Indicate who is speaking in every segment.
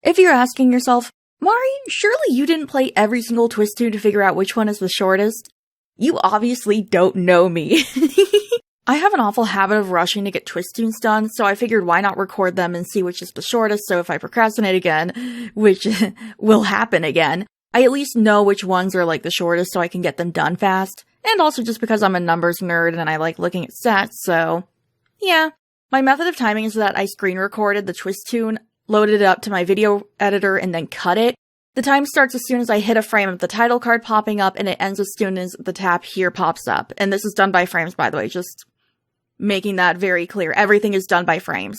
Speaker 1: If you're asking yourself, Mari, surely you didn't play every single Twistune to figure out which one is the shortest? You obviously don't know me. I have an awful habit of rushing to get Twistunes done, so I figured why not record them and see which is the shortest, so if I procrastinate again, which will happen again, I at least know which ones are like the shortest so I can get them done fast. And also just because I'm a numbers nerd and I like looking at stats, so yeah. My method of timing is that I screen recorded the Twistune, loaded it up to my video editor, and then cut it. The time starts as soon as I hit a frame of the title card popping up, and it ends as soon as the tap here pops up. And this is done by frames, by the way, just making that very clear. Everything is done by frames.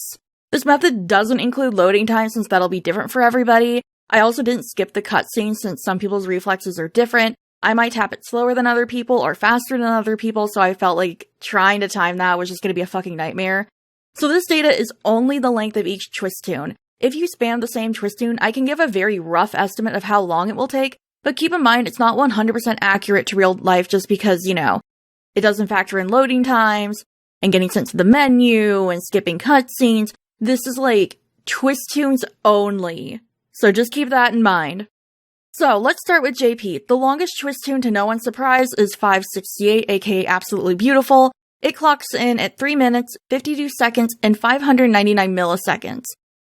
Speaker 1: This method doesn't include loading time since that'll be different for everybody. I also didn't skip the cutscene since some people's reflexes are different. I might tap it slower than other people or faster than other people, so I felt like trying to time that was just going to be a fucking nightmare. So this data is only the length of each Twistune. If you spam the same Twistune, I can give a very rough estimate of how long it will take, but keep in mind it's not 100% accurate to real life just because, it doesn't factor in loading times, and getting sent to the menu, and skipping cutscenes. This is like Twistunes only. So just keep that in mind. So let's start with JP. The longest Twistune to no one's surprise is 568, aka Absolutely Beautiful. It clocks in at 3 minutes, 52 seconds, and 599 milliseconds.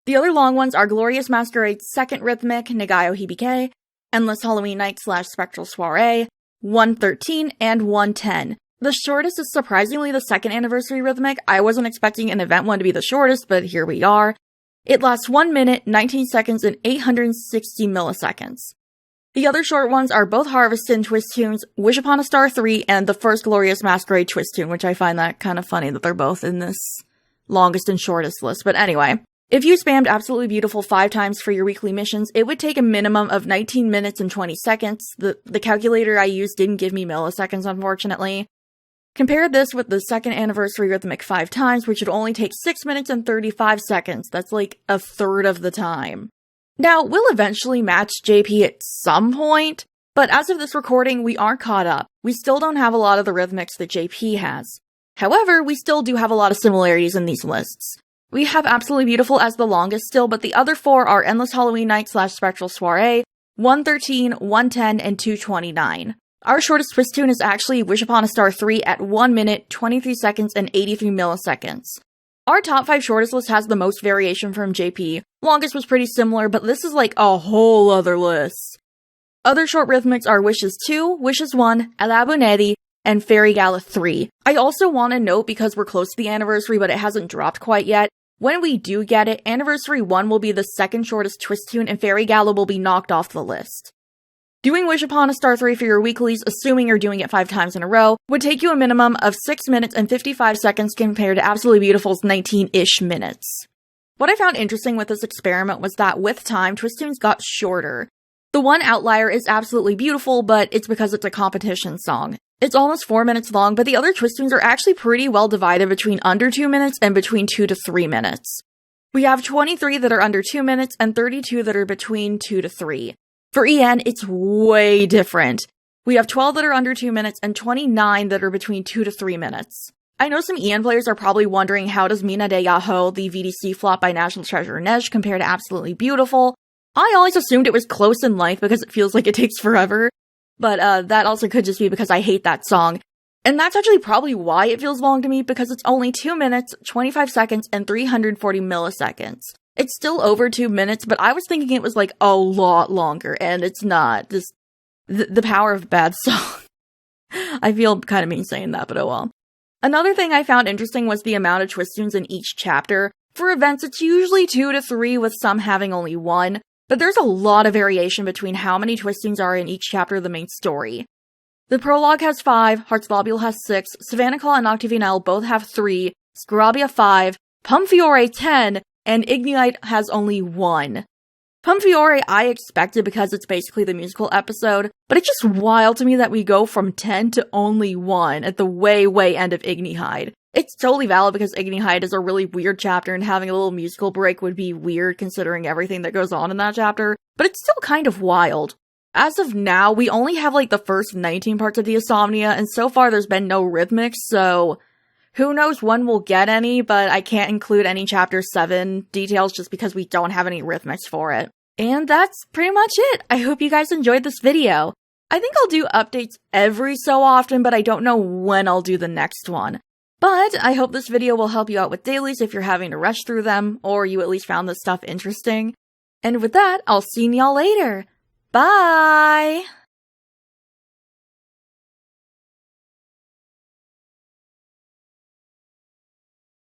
Speaker 1: The other long ones are Glorious Masquerade's second rhythmic, Nagayo Hibike, Endless Halloween Night / Spectral Soiree, 113, and 110. The shortest is surprisingly the second anniversary rhythmic. I wasn't expecting an event one to be the shortest, but here we are. It lasts 1 minute, 19 seconds, and 860 milliseconds. The other short ones are both Harvested Twistunes, Wish Upon a Star 3, and the first Glorious Masquerade Twistune, which I find that kind of funny that they're both in this longest and shortest list. But anyway, if you spammed Absolutely Beautiful 5 times for your weekly missions, it would take a minimum of 19 minutes and 20 seconds. The calculator I used didn't give me milliseconds, unfortunately. Compare this with the second anniversary rhythmic 5 times, which would only take 6 minutes and 35 seconds. That's like a third of the time. Now, we'll eventually match JP at some point, but as of this recording, we aren't caught up. We still don't have a lot of the rhythmics that JP has. However, we still do have a lot of similarities in these lists. We have Absolutely Beautiful as the longest still, but the other 4 are Endless Halloween Night / Spectral Soiree, 113, 110, and 229. Our shortest Twistune is actually Wish Upon a Star 3 at 1 minute, 23 seconds, and 83 milliseconds. Our top 5 shortest list has the most variation from JP. Longest was pretty similar, but this is like a whole other list. Other short rhythmics are Wishes 2, Wishes 1, Alabuneri, and Fairy Gala 3. I also want to note, because we're close to the anniversary but it hasn't dropped quite yet, when we do get it, Anniversary 1 will be the second shortest Twistune and Fairy Gala will be knocked off the list. Doing Wish Upon a Star 3 for your weeklies, assuming you're doing it 5 times in a row, would take you a minimum of 6 minutes and 55 seconds compared to Absolutely Beautiful's 19-ish minutes. What I found interesting with this experiment was that with time, Twistunes got shorter. The one outlier is Absolutely Beautiful, but it's because it's a competition song. It's almost 4 minutes long, but the other Twistunes are actually pretty well divided between under 2 minutes and between 2 to 3 minutes. We have 23 that are under 2 minutes and 32 that are between 2 to 3. For EN, it's way different. We have 12 that are under 2 minutes and 29 that are between 2 to 3 minutes. I know some EN players are probably wondering, how does Mina de Yahoo, the VDC flop by National Treasure Nej, compare to Absolutely Beautiful? I always assumed it was close in length because it feels like it takes forever, but that also could just be because I hate that song. And that's actually probably why it feels long to me, because it's only 2 minutes, 25 seconds, and 340 milliseconds. It's still over 2 minutes, but I was thinking it was like a lot longer, and it's not. Just the power of bad song. I feel kind of mean saying that, but oh well. Another thing I found interesting was the amount of Twistunes in each chapter. For events, it's usually 2 to 3, with some having only 1, but there's a lot of variation between how many Twistunes are in each chapter of the main story. The prologue has 5, Heart's Globule has 6, Savannah Claw and Octavinelle both have 3, Scarabia 5, Pumfiore 10, and Ignite has only 1. Pumfiore I expected because it's basically the musical episode, but it's just wild to me that we go from 10 to only 1 at the way end of Ignihide. It's totally valid because Ignihide is a really weird chapter and having a little musical break would be weird considering everything that goes on in that chapter, but it's still kind of wild. As of now, we only have like the first 19 parts of the Insomnia, and so far there's been no rhythmics, so who knows when we'll get any, but I can't include any Chapter 7 details just because we don't have any rhythmics for it. And that's pretty much it. I hope you guys enjoyed this video. I think I'll do updates every so often, but I don't know when I'll do the next one. But I hope this video will help you out with dailies if you're having to rush through them, or you at least found this stuff interesting. And with that, I'll see y'all later. Bye!